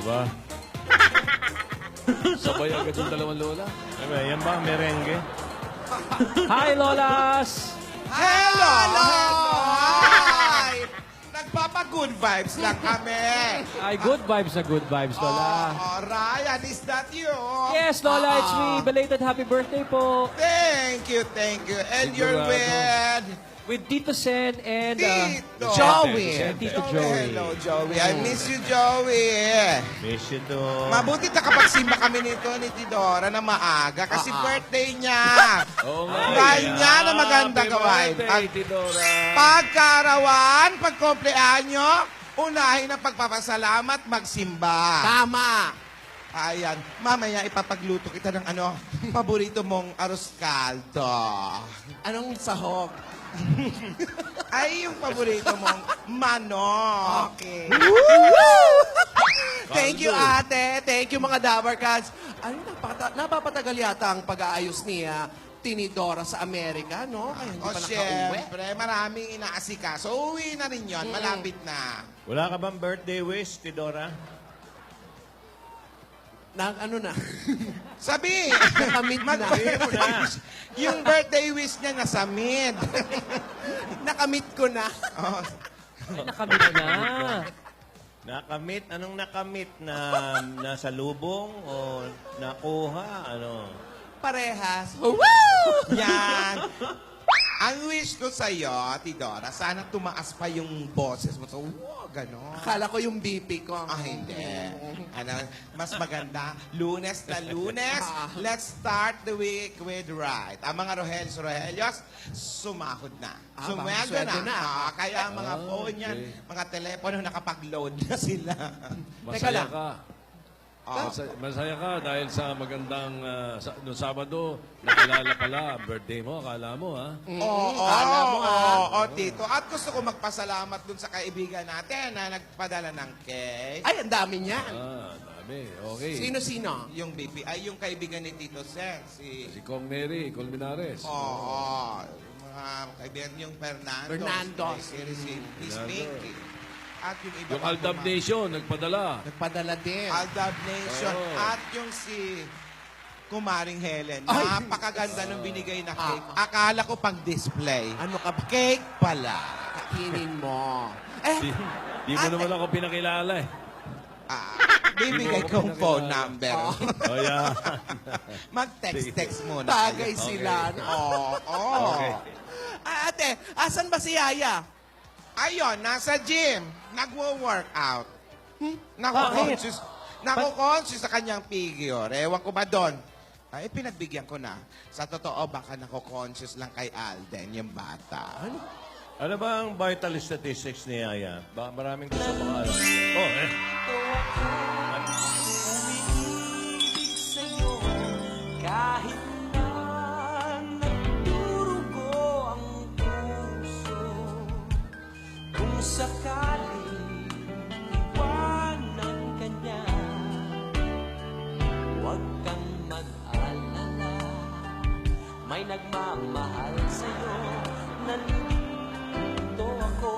Aba. Sabay agad yung dalawang lola. Aba, yan ba ang merengue? Hi, Lolas! Hello! Hi! Nagpapa-good vibes lang kami. Ay, good vibes na good vibes, Lola. Oh, Ryan, is that you? Yes, Lola, it's me. Belated happy birthday po. Thank you, thank you. And you're Sigurado. With Tito Sen and Tito. Joey. And Tito Joey. Hello, Joey. I miss you, Joey. Miss you to. Mabuti nakapagsimba kami nito ni Tidora na maaga kasi birthday niya. Oo nga. Dahil niya na maganda gawain. Happy birthday, Tidora. Pagkarawan, pagkompleanyo, unahin ang pagpapasalamat, magsimba. Tama. Ayan, mamaya ipapagluto kita ng paborito mong arroz caldo. Anong sahog? Ay, yung paborito mong manok. Okay. Thank you, ate. Thank you, mga Dabarkads. Ay, napapatagal yata ang pag-aayos ni Tinidora sa Amerika, no? Kaya hindi O pa nakauwi. syempre, maraming inaasikaso. Uwi na rin yun, malapit na. Wala ka bang birthday wish, Tidora? Ano na? Sabi! Nakamit na. Yung birthday wish niya nasa mid. Nakamit ko na. Oh, Ay, nakamit na. Nakamit? Anong nakamit? Na nasa lubong o nakuha? Ano? Parehas. yan. Ang wish ko sa'yo, Tidora, sana tumaas pa yung boses mo. So, wow, gano'n. Akala ko yung BP ko. Ah, hindi. Mas maganda. Lunes na Lunes. Let's start the week with right. Ang mga Rohelios, sumahod na. Sumweldo sweldo na. na. Kaya ang mga phone yan, mga telepono, nakapag-load na sila. Teka lang. Masaya ka. Masaya ka dahil sa magandang noong Sabado, nakilala pala birthday mo, akala mo, ha? Oo, Tito. At gusto ko magpasalamat dun sa kaibigan natin na nagpadala ng cake. Ay, ang dami niyan. Dami. Okay. Sino-sino? Yung baby, ay yung kaibigan ni Tito Sen, Si Kong Neri, Colmenares. Oo. Mga kaibigan yung Fernando. Si Miss Pinky. At yung iba Yung pang Aldab mga- Nation, nagpadala. Nagpadala din. Aldab Nation. Oo. At yung si Kumaring Helen. Napakaganda nung binigay na cake. Akala ko pang display. Ano ka ba? Cake pala. Kainin mo. Di mo naman ako pinakilala eh. Bibigay kong phone number. Oh, yeah. Mag-text muna. Bagay kayo. sila. No? Oo. Okay. Ate, asan ba si Yaya? Ayun, nasa gym. Nagwo-workout. Nako-conscious sa kanyang figure. Ewan ko ba doon? Ay, pinagbigyan ko na. Sa totoo, baka nako-conscious lang kay Alden, yung bata. Ano ba ang vital statistics ni Yaya? Maraming gusto makaalam. Oh, Umiibig sa'yo kahit na nagdurugo ang puso. Kung sakaling iwanan ka niya, huwag kang mag-alala. May nagmamahal sa'yo, nandito ako.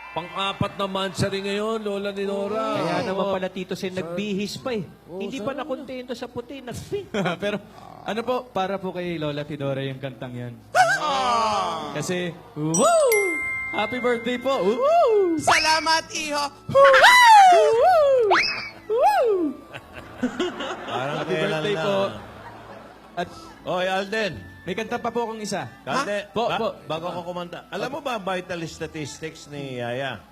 Pang-apat na mansari ngayon, Lola ni Nora. Kaya naman Oo. pala Tito Sen nagbihis pa eh. Oo, Hindi pa sana. nakontento sa puti, nag-pink. Pero ano po, para po kay Lola Tidora yung kantang yan. Kasi, woo! Happy birthday po! Woo! Salamat, iho. parang Happy kailan birthday lang. po. At Oy, Alden. may kanta pa po akong isa. Alden, Po, po. bago ko kumanta. Alam mo ba vital statistics ni Yaya?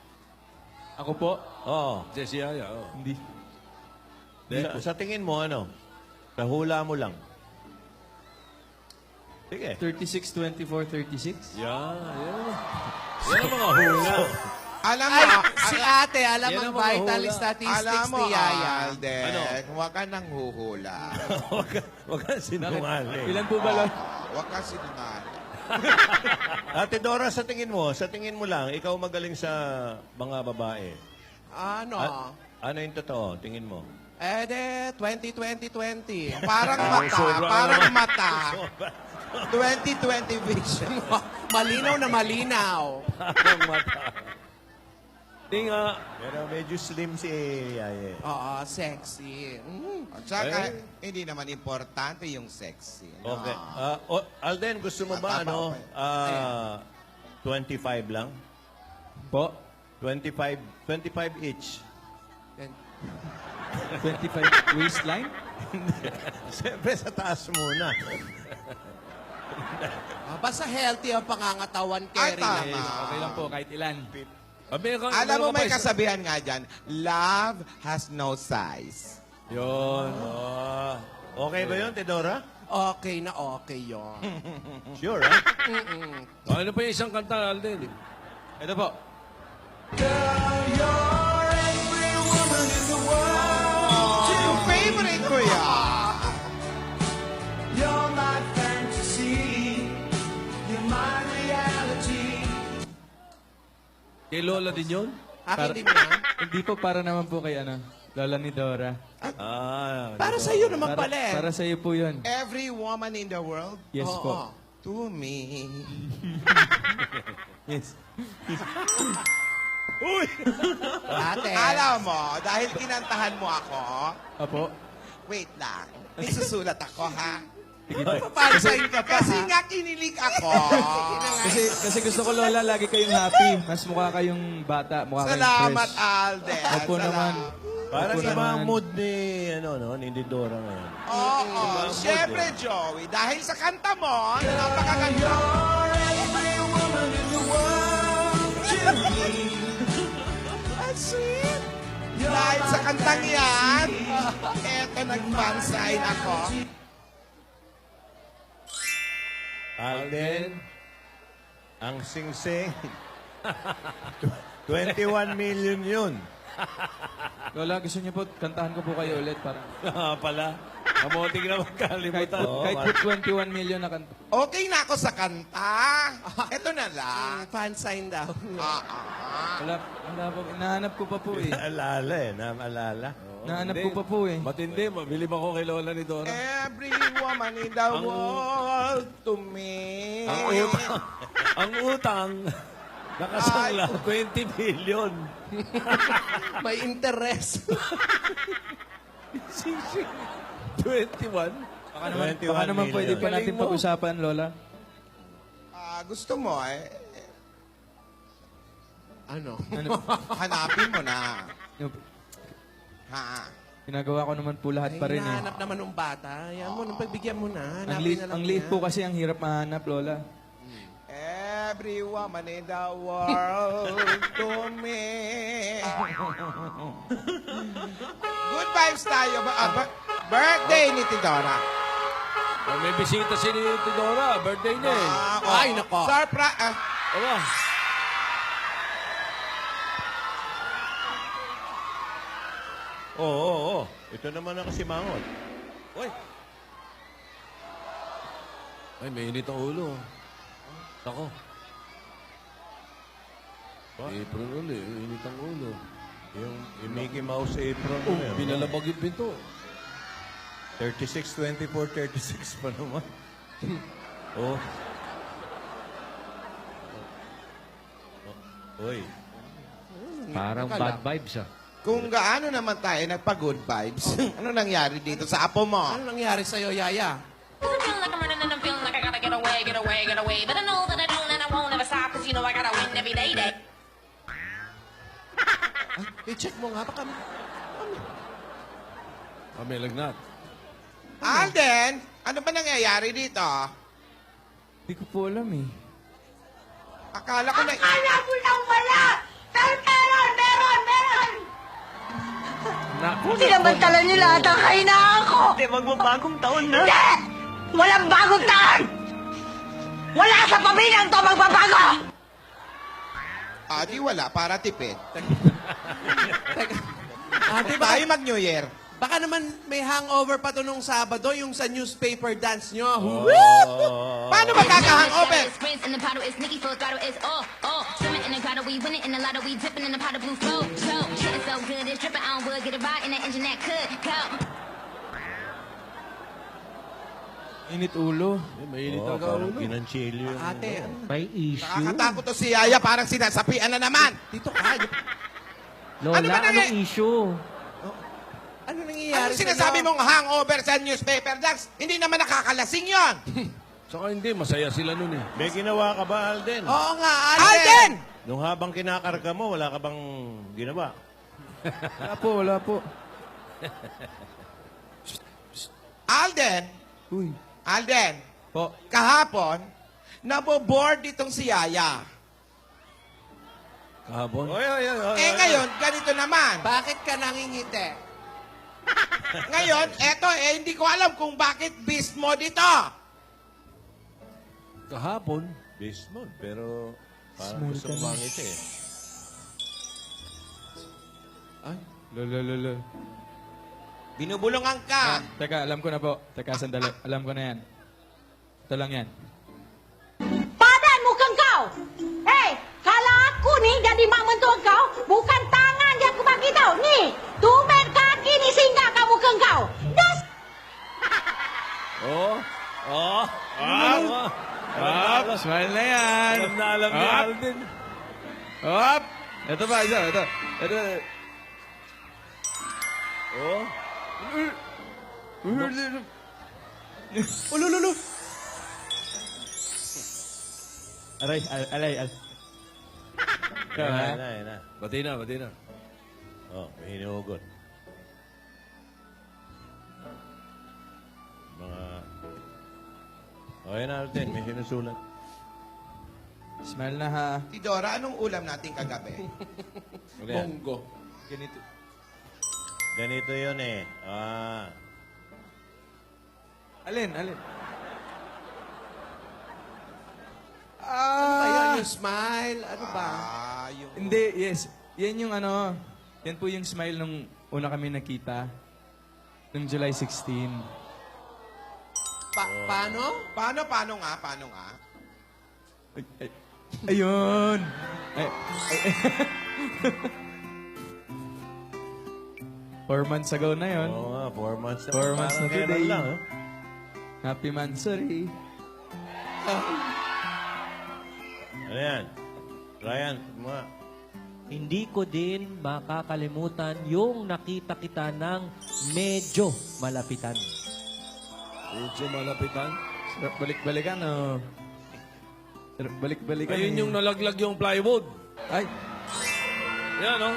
Ako po, Oo. Si Yaya, oh. hindi. Sa tingin mo, ano? Sa hula mo lang. Sige. 36, 24, 36. Yeah. Yan ang mga hula. Alam mo, Ay, si ate, alam Yan ang ang mga vital hula. statistics alam mo, ni Yaya. Alden, huwag ka nang huhula. Huwag ka sinungaling. Ilan po ba, Lola? Huwag ka sinungaling. Ate Dora, sa tingin mo lang, ikaw magaling sa mga babae. Ano? Ano yung totoo? Tingin mo? De, 2020. Parang mata, sobra parang naman. mata. 2020 vision. Malinaw na malinaw. Ang mata. Hindi nga. Pero medyo slim si Yaya. Oo, sexy. At saka, hindi naman importante yung sexy. no? Okay. Alden, gusto mo ba, Tama, 25 lang? Po? 25 each. 25 waistline? Siyempre, sa taas muna. Basta healthy ang pangangatawan, Ay, Kerry. tama. Okay lang po, kahit ilan. Alam mo, may kasabihan nga dyan, love has no size. Yun. Okay ba yun, Tedora? Okay na okay yun. Sure, ha? Ano pa yung isang kanta, Alden? Ito po. Yung favorite ko yan. Kay Lola din yun? Akin din yan. Hindi po, para naman po kay Lola ni Dora. Para sa iyo naman Para, pala eh. para sa iyo po yun. Every woman in the world, Yes Oo. po. to me. Yes. Ate. Alam mo, dahil kinantahan mo ako, Apo? wait lang, may susulat ako, ha? Papansayin ka pa, Kasi ha? nga kinilig ako. Kasi gusto ko, Lola, lagi kayong happy. Mas mukha kayong bata, mukha kayong Salamat, fresh. Alden. Opo naman. Parang Opo iba ang naman. mood ni, ni Dora ngayon. Oo, syempre, Joey, dahil sa kanta mo, na napakaganda. That's sweet. Dahil sa kantang yan, eto nag-fansign ako. Alden, ang sing-sing, 21 million yun. Lola, gusto niyo po, kantahan ko po kayo ulit. Para, Pala. Kamoting na magkalimutan. kahit po 21 million na kanta. Okay na ako sa kanta. Eto na lang. Fan sign daw. Wala po. Nahanap ko pa po eh. Naalala eh, naalala. Nahanap ko pa po eh. Matindi. Mabilib ako kay Lola ni Dora. Every woman in the world to me. Ang utang, nakasangla, 20 million. May interest. 21? Baka naman, 21 baka naman million. pwede pa natin Galing mo. pag-usapan, Lola. Gusto mo Ano? hanapin mo na. Yung, Ha? ginagawa ko naman po lahat pa rin eh. Hinahanap naman ng bata. Yan mo, nang pagbigyan mo na. Ang Hanapin liit, na lang ang liit niya. po kasi ang hirap mahanap, Lola. Every woman in the world to me. Good vibes tayo. Birthday ni Tidora. May bisita si Dora. Birthday niya eh. Ay, nako. Surprise. Aba. Oo. Ito naman ang simangot. Uy. Ay, may init ang ulo. Ako. Apron ulit. Init ang ulo. Yung Mickey Mouse apron Oh, mo yun. binalabag yung pinto. 36, 24, 36 pa naman. Oh. Oy. Parang bad vibes ah. Kung gaano naman tayo nagpa-good vibes, ano nangyari dito sa apo mo? Ano nangyari sa'yo, Yaya? I feel like I'm running and I'm feeling like I gotta get away, get away, get away. But I know that I don't and I won't ever stop, 'cause you know I gotta win every day. I-check mo nga. Baka... May lagnat. Alden, ano ba nangyayari dito? Hindi ko po alam eh. Akala ko na... Alam mo lang wala! Pero meron! Sinamantala niyo lahat ang kahinaan ko! Hindi, magbabagong taon na. Hindi! Walang bagong taon! Wala sa pamilyang to magbabago! Di wala, para tipid. Teka. Ate, Tayo mag-New Year. baka naman may hangover pa to nung Sabado, yung sa newspaper dance nyo. Paano magkaka-hangover? It's Prince in the bottle, it's Nicki full throttle, it's swimming in the grotto, we winning in the lotto, we dipping in the pot of blue flow. Shitting so good, it's dripping on wood, get a ride in the engine that could go. Init ulo. Mainit Oo, talaga parang ulo. ginanchilyo yung... Ate, May issue. Nakakatakot to si Yaya, parang sinasapian na naman. dito ka. Lola, Ano ba anong issue? Ano nangyayari Ano sinasabi sa'yo? mong hangover sa newspaper dance? Hindi naman nakakalasing yon. Saka hindi, masaya sila nun eh. May ginawa ka ba, Alden? Oo nga, Alden! Nung habang kinakarga mo, wala ka bang ginawa? Wala po, wala po. Alden, Uy. Alden, Po. kahapon, naboboard itong si Yaya. Kahapon. Oy. Ngayon, ganito naman. Bakit ka nangingiti? Ngayon, eto, hindi ko alam kung bakit beast mode ito. Kahapon. Beast mode, pero parang gusto ko bangit eh. Ay, lolo. Binubulungan ka. Teka, alam ko na po. Teka, sandali. Alam ko na yan. Ito lang yan. Padan muka kau. Kalau aku ni jadi mak mentua kau, bukan tangan dia aku bagi tau. Ni, tumben kaki ni singgah kat muka kau. Das. Smile na yan. Alam ni Alden. Hop! Ito pa, isa. Ito. Ulululu. Aray. Yan na. Bati na. Oh, may hinugot. Mga... O, yan, Alden, may sinusulat. Smile na ha. Tidora, anong ulam natin kagabi? Ano yan? Monggo. Ganito. Ganito yun eh. Alin? Ayun, yung smile. Ano ba? Yung... Hindi, yes. Yan yung ano, yan po yung smile nung una kami nakita. Nung July 16. Paano? Paano nga? Ayun! 4 months ago na yon. Oo nga, 4 months na. 4 months na Parang kailan today. lang, oh. Happy Mansuri. Ano yan? Ryan, mga... Hindi ko din makakalimutan yung nakita kita ng medyo malapitan. Medyo malapitan. Sarap balik-balikan, oh. Sarap balik-balikan. Ayun yung nalaglag yung plywood. Ay, Yan, oh.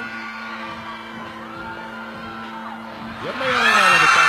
Yan ba yung nalalitan?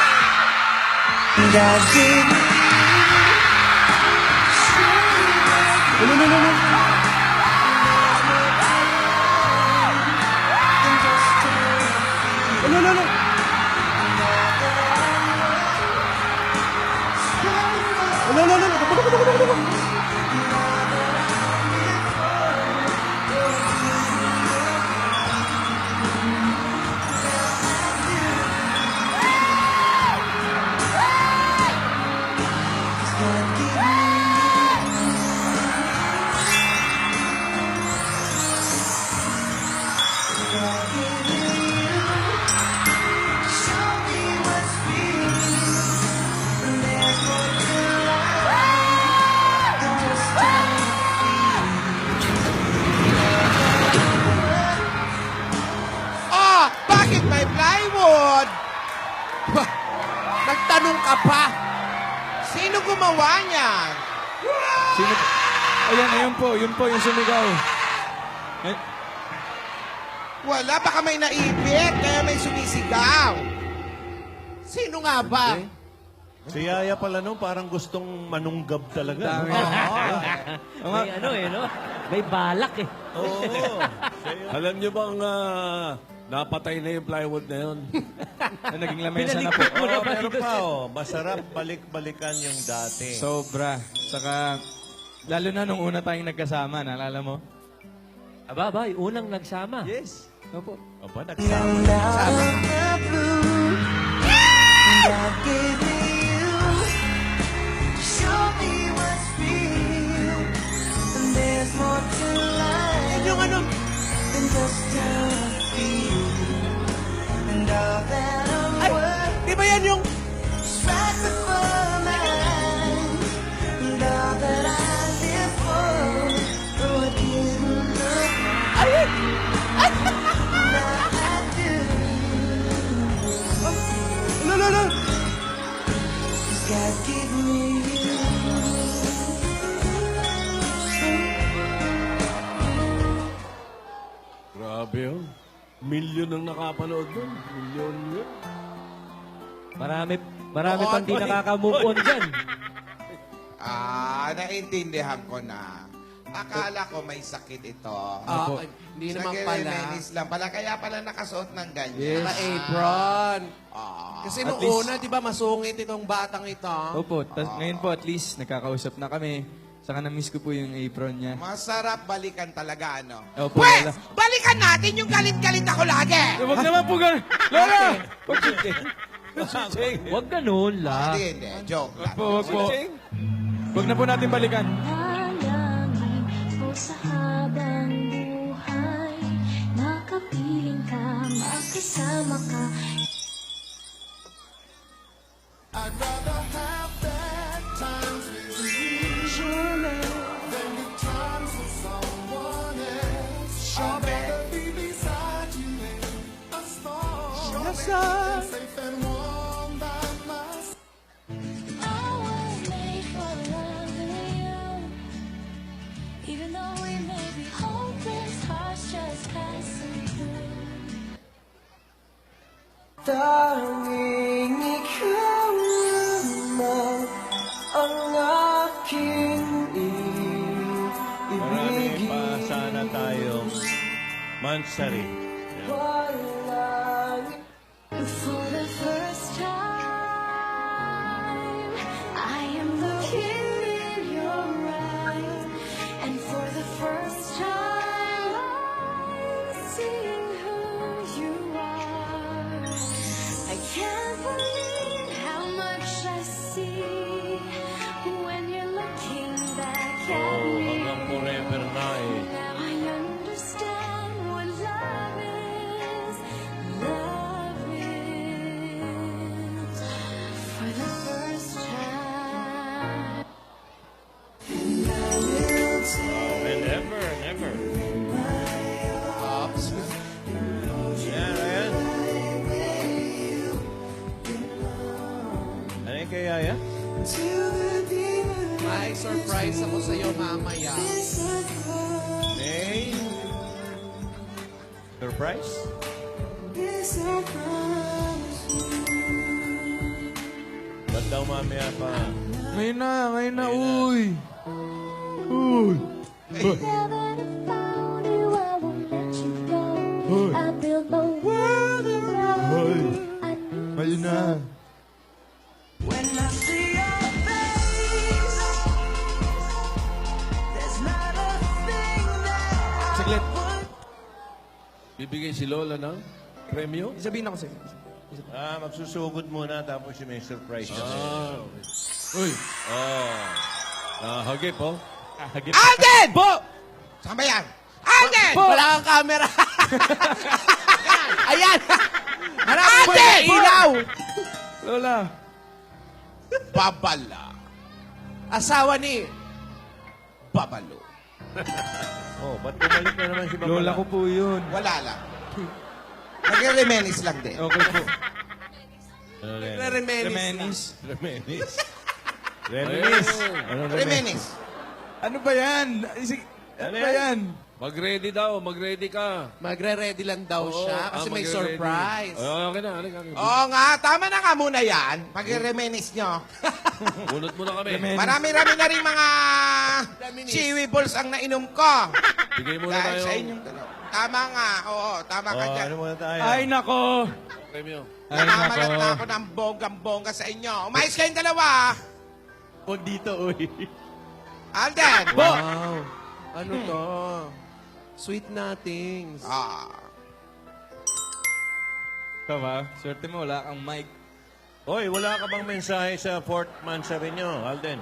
Bakit may plywood? Nagtanong ka pa. Sino gumawa niyan? sino? Ayan, yun po yung sumigaw. Ay, Wala, baka may naipit, kaya may sumisigaw. Sino nga ba? Si Yaya pala no, parang gustong manunggab talaga. dami. No? May ano no? May balak eh. Oo. Alam niyo bang napatay na yung plywood na yun? Naging lamesa na po. Pinaligpit mo na Oo, ba meron dito? pa, oh. Masarap balik-balikan yung dati. Sobra. Saka, lalo na nung una tayong nagkasama, naalala mo? Aba, unang nagsama. Yes. Opo. Aba, nagsama. Yan yung ano. Ay, di ba yan yung... Ay! No, no, no. Grabe yun. Milyon ang nakapanood doon. Milyon yun. Marami Oo, pang di oy, nakaka-move on dyan. Naintindihan ko na. Akala ko may sakit ito. Hindi naman pala. Nag-reminis lang pala. Kaya pala nakasuot ng ganyan. Naka-apron. Ah. Kasi nung una, di ba, masungit itong batang ito. Opo. Ngayon po, at least, nagkakausap na kami. Saka na-miss ko po yung apron niya. Masarap balikan talaga, ano? Opo, Pwes! Lola. Balikan natin yung galit-galit ako lagi! Huwag naman po ganun. Lola! Huwag ganun, la. Hindi. Joke lang. Wag po. Huwag na po natin balikan. Dalangin ko sa habang buhay, makapiling ka, makasama ka. I was made for loving you. Even though we may be hopeless, hearts just passing through. Tanging ikaw lamang ang aking Marami pa sana tayong mansari. For the first time, I am looking in your eyes, and for the first time, I'm seeing who you are. I can't believe how much I see when you're looking back at me. Hanggang forever na eh. Now I understand what love is. Love is for the first time. Never. Ayan. Ano yung kay Yaya? May surprise ako sa iyo mamaya. May surprise? Ba't daw mamaya pa? Ngayon na, uy. Uy. Now that I found you, I won't let you go. I built my world around you. Ngayon na. When I see your face, there's not a thing that Saglit. Bibigay si Lola ng premyo? Sabihin ako sa'yo. Magsusugod muna tapos yung may surprise siya. Uy. Hagip, oh. Hagip. Alden! Saan ba yan? Alden! Wala kang camera. Ayan! Harap mo Ate! yung ilaw! Lola. Babala. Asawa ni... Babalo. Ba't bumalik na naman si Babala? Lola ko po yun. Wala lang. Nag-remenis lang din. Okay po. Ano na yan? Remenis. Remenis. Reminis. Ano Remenis. Ano ba yan? Ano ba yan? Mag-ready daw, mag-ready ka. Magre-ready lang daw siya kasi may magre-ready. surprise. Okay na, halika. Oo nga, tama na nga muna yan. Pag-remenis nyo. Bunot mo na kami. Marami-rami na rin mga Reminis. chiwi balls ang nainom ko. Bigay muna Dahil tayo. sa inyong dalawa. Tama nga, oo, tama ka dyan. Ano muna tayo? Ay, nako. Premyo. Ay, Nakamalat na nako. ako ng bonggang-bongga sa inyo. Umayos kayong dalawa. Huwag dito, uy. Alden! Wow. Ano to? Sweet nothings. Ikaw ba? Swerte mo, wala kang mic. Hoy, wala ka bang mensahe sa fourth monthsary nyo, Alden?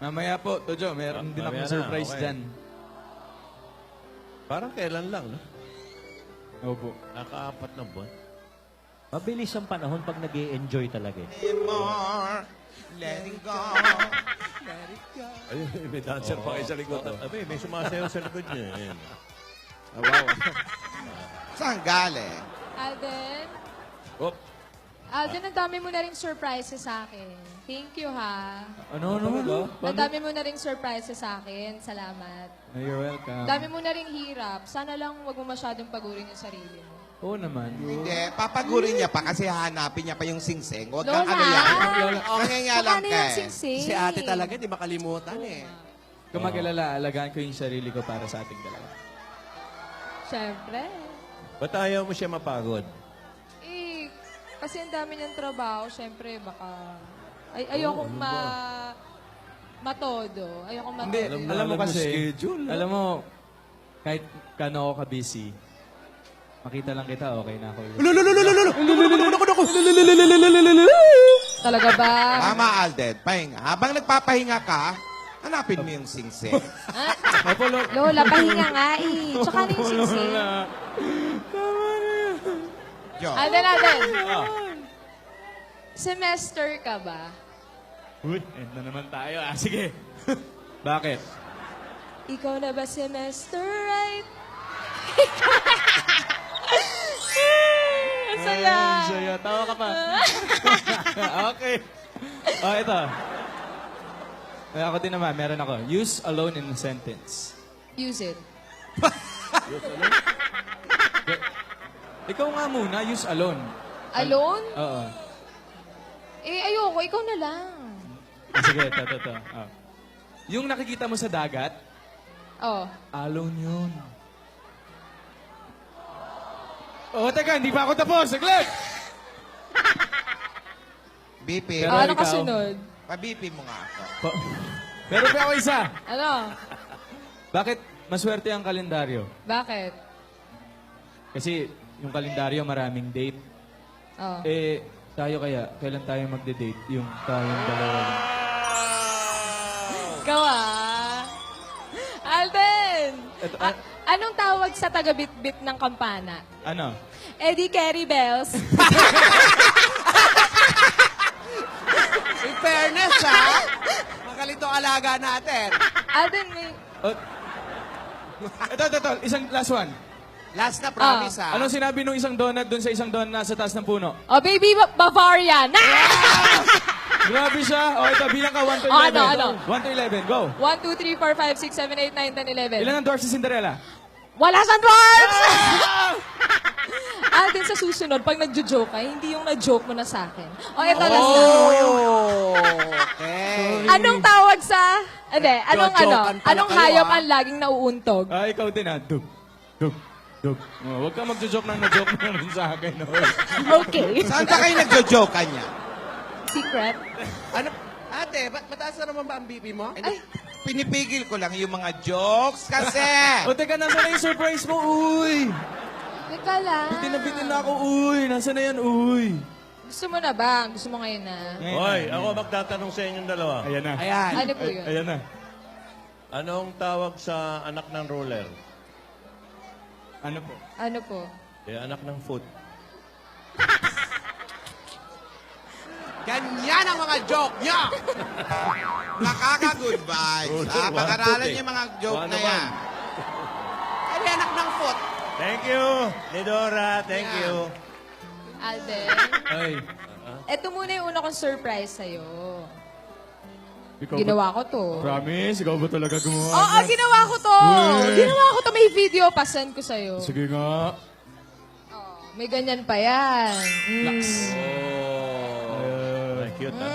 Mamaya po, Tojo, meron din mamaya akong na, surprise okay. dyan. Parang kailan lang, no? Opo. Naka-4 na buwan. Mabilis ang panahon pag nag enjoy talaga eh. More, letting go. Ayun, may dancer pa kayo sa likod. Abi, may sumasayaw sa likod niya. Ayan. Saan galing? Alden? Op. Alden, ang dami mo na rin surprises sa akin. Thank you, ha? Ano? Ang dami mo na rin surprises sa akin. Salamat. You're welcome. Ang dami mo na rin hirap. Sana lang wag mo masyadong pagurin yung sarili mo. Oo naman. Hindi, papagurin niya pa kasi hahanapin niya pa yung singsing. Huwag kang Lola! ano yan. Okay nga lang, Paano yung Kay. singsing? Si ate talaga, di makalimutan eh. Kung mag-alala, alagaan ko yung sarili ko para sa ating dalawa. Siyempre. Ba't ayaw mo siya mapagod? Eh, kasi ang dami niyang trabaho. Siyempre, baka... ayokong matodo. Ayokong matodo. Hindi, alam mo kasi, schedule, alam mo, kahit kano ako ka-busy, makita lang kita, okay na ako. Talaga ba? Tama, Alden. Pahinga. Habang nagpapahinga ka, hanapin mo yung singsing. Lola, pahinga nga eh. Tsaka na yung singsing. Joke. Alden. Semester ka ba? Uy, end na naman tayo. Sige. Bakit? Ikaw na ba semester, right? Ang saya. Saya. Tawa ka pa. Okay. Oh, ito. Ako din naman, meron ako. Use alone in a sentence. Use it. Ikaw nga muna, use alone. Alone? Oo. Eh, ayoko. Ikaw na lang. Sige, ito. Oh. Yung nakikita mo sa dagat, Oh. alone yun. Oh, teka, hindi pa ako tapos. Saglit! BP. Pero Ano ikaw? kasunod? Pa-BP mo nga ako. Meron pa ako isa. Ano? Bakit maswerte ang kalendaryo? Bakit? Kasi yung kalendaryo maraming date. Oh. Eh, tayo kaya, kailan tayo magde-date? Yung tayong dalawa lang. Ikaw Alden! Ito, Anong tawag sa taga-bit-bit ng kampana? ano? Eddie Carey Bells. In fairness, ha? Magalito alaga natin. Alden, may... Oh. Ito. Isang last one. Last na promise, ha? Anong sinabi nung isang donut dun sa isang donut nasa taas ng puno? Oh, baby Bavarian. Grabe siya. Oh, ito, bilang ka 1 to 11. Ano? 1 to 11, go. 1, 2, 3, 4, 5, 6, 7, 8, 9, 10, 11. Ilan ang dwarfs si Cinderella? Wala sa dwarfs! Alden, sa susunod, pag nagjo-joke ka, hindi yung nag-joke mo na sa akin. O, ito last na. Okay. Anong tawag sa... Hindi, Jojokan pala anong kayo, hayop ah. ang laging nauuntog? Ikaw din ha. Dug. Oh, huwag ka magjo-joke na joke na rin sa akin. No? Okay. Saan ba kayo nagjo-joke niya? Secret. Ano? Ate, mataas na naman ba ang BP mo? Ay, Pinipigil ko lang yung mga jokes kasi. O, teka, nasa na yung surprise mo? Uy! teka lang. Bitin na ako, uy! Nasa na yan, uy! Gusto mo na ba? Gusto mo ngayon na? Hoy, ako magtatanong sa inyong dalawa. Ayan na. Ayan. Ano po yun? Ayan na. Anong tawag sa anak ng roller? Ano po? Ano po? Eh, anak ng foot. Ganyan ang mga joke niya. Nakaka-good vibes. Pag-aralan niyo yung mga joke na yan. Ay, anak ng foot. Thank you, Nidora. Thank you. Alden, Ay. eto muna yung una kong surprise sa'yo. Ikaw Ginawa ko to. Promise? Ikaw ba talaga gumawa? Oo, ginawa ko to. Uy. Ginawa ko to. May video. Pasend ko sa'yo. Sige nga. May ganyan pa yan. Ay, cute, ha?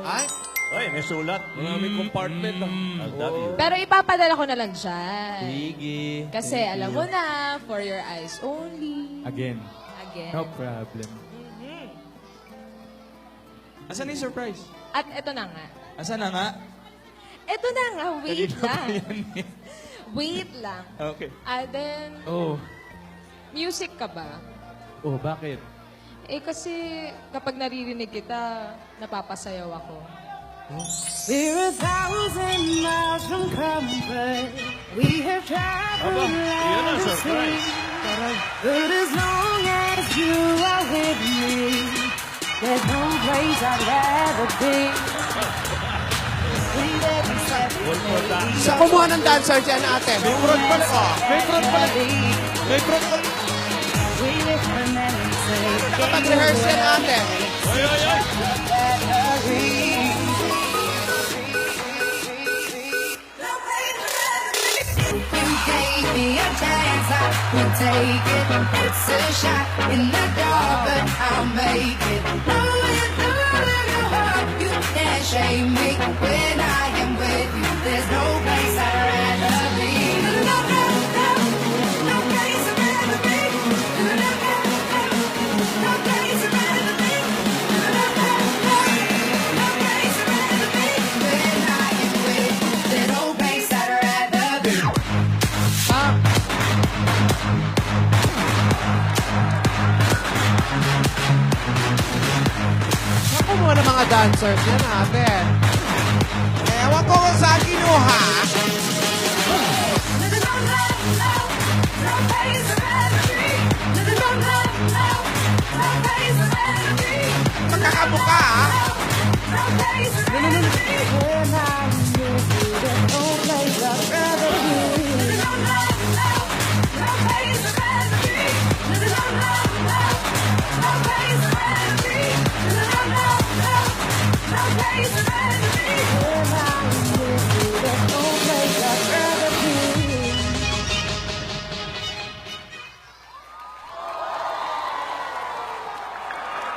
Ay, Ay, may sulat. Maraming compartment. I love you. Pero ipapadala ko na lang dyan. Sige. Kasi alam mo na, for your eyes only. Again. Again. No problem. Asan na yung surprise? At eto na nga. Asan na nga? Eto na nga, wait Kanina pa lang. yan eh. Wait lang. Okay. Then, Oh. music ka ba? Oh, bakit? Eh kasi kapag naririnig kita, napapasayaw ako. We're 1,000 miles from comfort. We have traveled Yun ang around the surprise. sea. But as long as you are with me, there's no place I'd rather be. Sweet every step we take. Siya kumuha ng dancer dyan, ate. May front pala. May front pala. May front pala. We live for memory's sake. Nakapag-rehearse yan, ate. Oy, oy, oy. You gave me a chance, I would take it. It's a shot in the dark, but I'll make it. Knowing through your heart, you can't shame me. When I am with you, there's no place I'd rather be. No, no, no, no place I'd rather be. No, no, no, no place I'd rather be. No, no, no, no place I'd rather be. When I am with you, there's no place I'd rather be. Siya kumuha ng mga dancers yan, ate. Ewan ko kung saan kinuha. Magkakabuka, ha?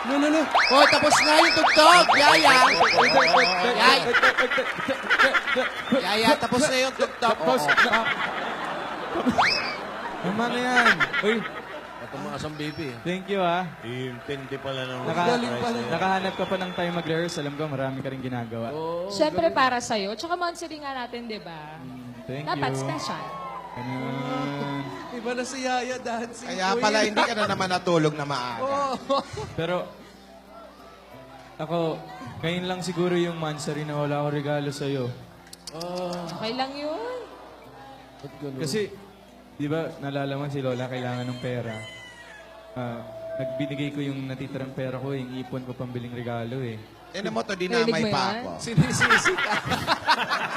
Oh, tapos na yung tugtog. Yaya. Yaya, tapos na yung tugtog. Tama na yan. Uy, Tumaas ang baby. thank you ah. Intindi pala ng Nakahanap ka pa ng time mag-rehearse. Alam ko, marami ka rin ginagawa. Siyempre para sa'yo. Tsaka monthly nga natin, di ba? Thank Dapat you. special. Ganun. Iba na si Yaya dancing. Kaya pala hindi ka na naman natulog na maaga. Pero, ako, ngayon lang siguro yung mansari na wala ako regalo sa'yo. Okay lang yun. Kasi, di ba, nalala mo si Lola kailangan ng pera. Nagbinigay ko yung natitirang pera ko, yung ipon ko pambiling regalo eh. Tinan mo to, Narinig dinamay mo pa yan? ako. Sinisisi ka.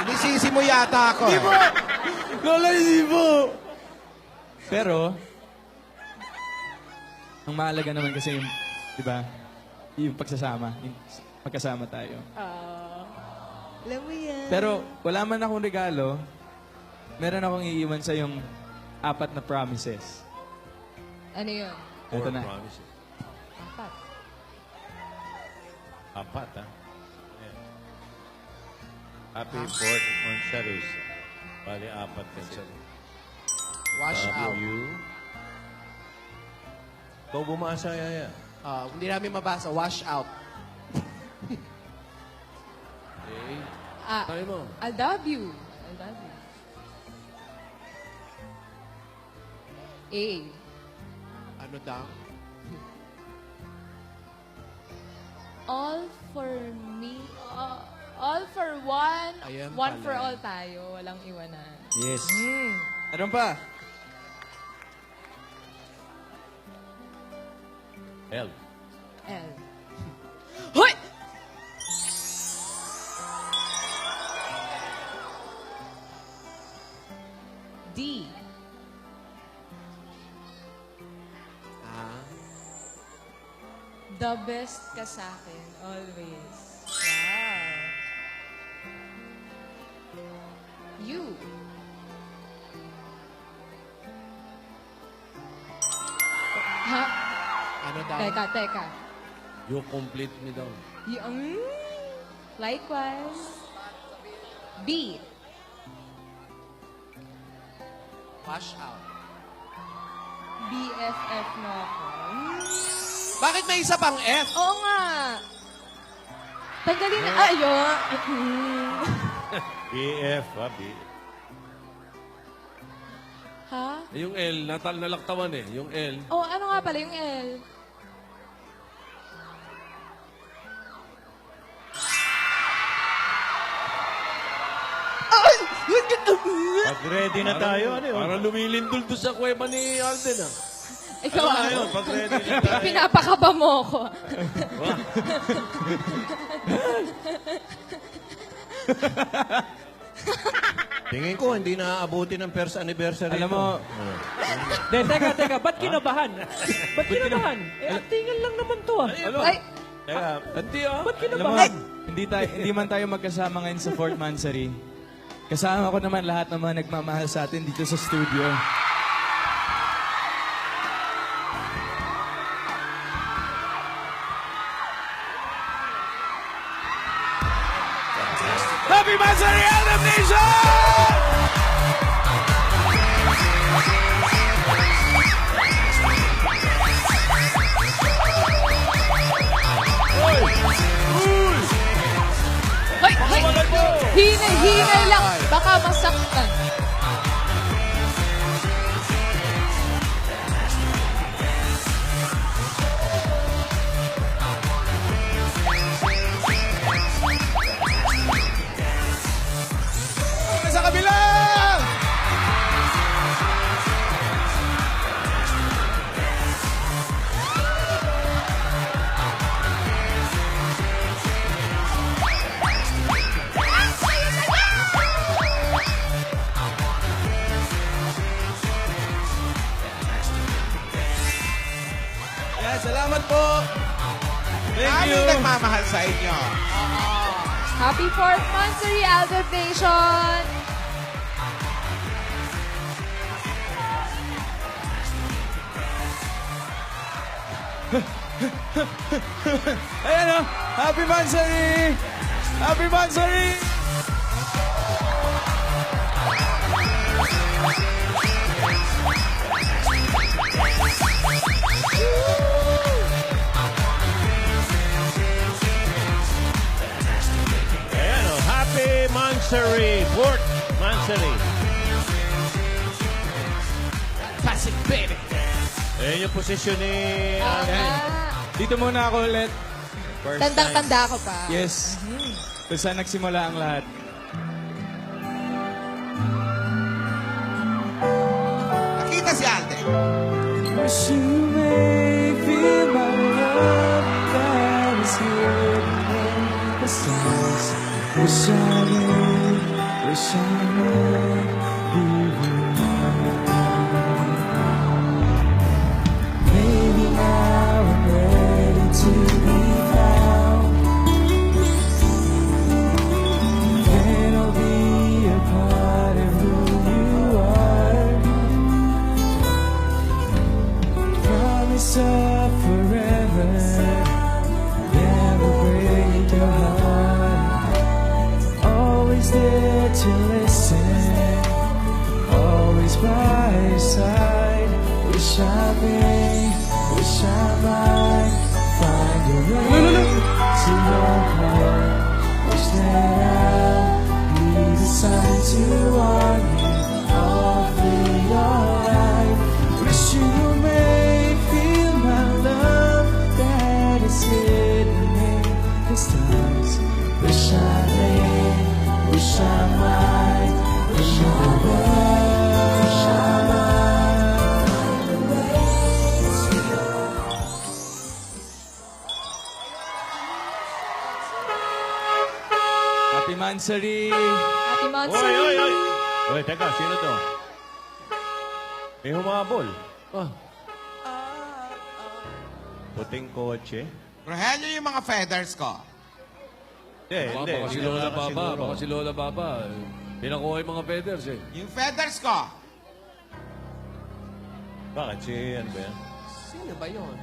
Sinisisi mo yata ako. eh. Lola, hindi po! Pero, ang mahalaga naman kasi yung, di ba, yung pagsasama, yung magkasama tayo. Alam mo yan. Pero, wala man akong regalo, meron akong iiwan sa yung 4 na promises. Ano yun? Ito na. Promises. Apat. Apat, ha? Happy 4th anniversary. Bali, 4 kasi. Wash out. You. Ikaw bumasa, Yaya. Hindi namin mabasa. Wash out. Okay. Ah, Try mo. I love you. I love you. A. Ano daw? All for me. All for one. Ayan One pala. for all tayo. Walang iwanan. Yes. Ano pa? L. L. Hoy! D. The best ka sa akin. Always. Wow. You. Ha? Ano daw? Teka. You complete me daw. Likewise. B. Wash out. BFF mo ako. Bakit may isa pang F? Oo nga. Tanggalin na. Ayun. BF, ha? Ha? Yung L, nalaktawan eh. Yung L. Oh, ano nga pala yung L? Pag ready na tayo, ano yun? Parang lumilindol doon sa kuweba ni Alden ah. Ikaw Ano na yun? Pag ready na tayo. Pinapakaba mo ako. Tingin ko, hindi na aabuti ng first anniversary. Alam mo, De, teka, ba't kinabahan? Ba't kinabahan? Eh, actingan lang naman to ah. Ay, Teka, Hindi ah. Ba't alam mo, kinabahan? hindi man tayo magkasama ngayon sa Fort Mansari. Kasama ko naman lahat ng mga nagmamahal sa atin dito sa studio. Happy Mansari Anthem Nation! Hoy! Hinay lang. Baka masaktan. Sa kabila! Yan, salamat po. Thank Ano you. nagmamahal sa inyo? Happy 4th Monthsary Albert Nation! Ayan o, Happy Mansari! Happy Mansari! ayan o. Happy Mansari. Fort Mansari. Classic baby. Ayan yung posisyon ni... Dito muna ako ulit. Tandang-tanda ako pa. Yes. Kung saan nagsimula ang lahat. Nakita si Alden. Wish you may feel my love that is here in the stars. Wish I may be with you. Maybe now I'm ready to be found. Then I'll be a part of who you are. Promise of forever, never break your heart. Always there to listen, always by your side. Wish I might find a way to your heart. Wish that I'll be the sun to warm you all through your life. Wish you may feel my love that is hidden in the stars. Wish I may, wish I might, wish I would, wish I might. Happy Mansari! Happy Oy, Monthsary! oy, oy! Oy, teka, sino to? May humabol. Ah, Puting kotse. Rogelio yung mga feathers ko. Hindi, baka si hindi Lola na Baba. siguro. Baka si Lola Baba. Pinakuha yung mga feathers eh. Yung feathers ko. Bakit? Si ano ba yan? Sino ba yun?